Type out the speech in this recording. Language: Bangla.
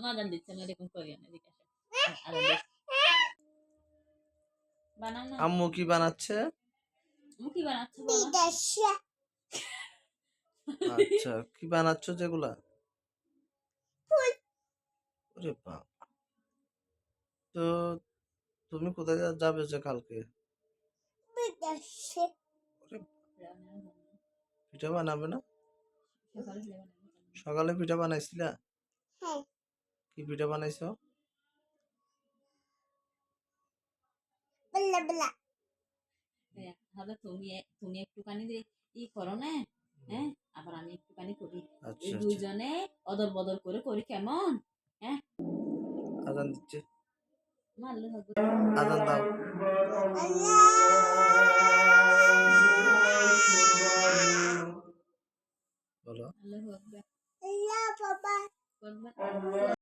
আমার আদান দিচ্ছে না, এরকম করিও না, এদিকে আসো। আদান দিচ্ছে। বানাও না। আম্মু কি বানাচ্ছে? আম্মু কি বানাচ্ছে বলো? আচ্ছা, কি বানাচ্ছ যেগুলা? ওরে বাবা, তো তুমি কোথায় যাবে যে কালকে? ওরে, পিঠা বানাবে না? সকালে পিঠা বানাইছিলা? কি পিঠা বানাইছো? তাহলে তুমি একটুখানি ই করো না, হ্যাঁ, আবার আমি একটুখানি করি, এই আচ্ছা আচ্ছা, দুইজনে অদল বদল করে করি, কেমন? হ্যাঁ, আজান দিচ্ছে, মারলে হবে। আজান দাও। বলো। আল্লাহু আকবার।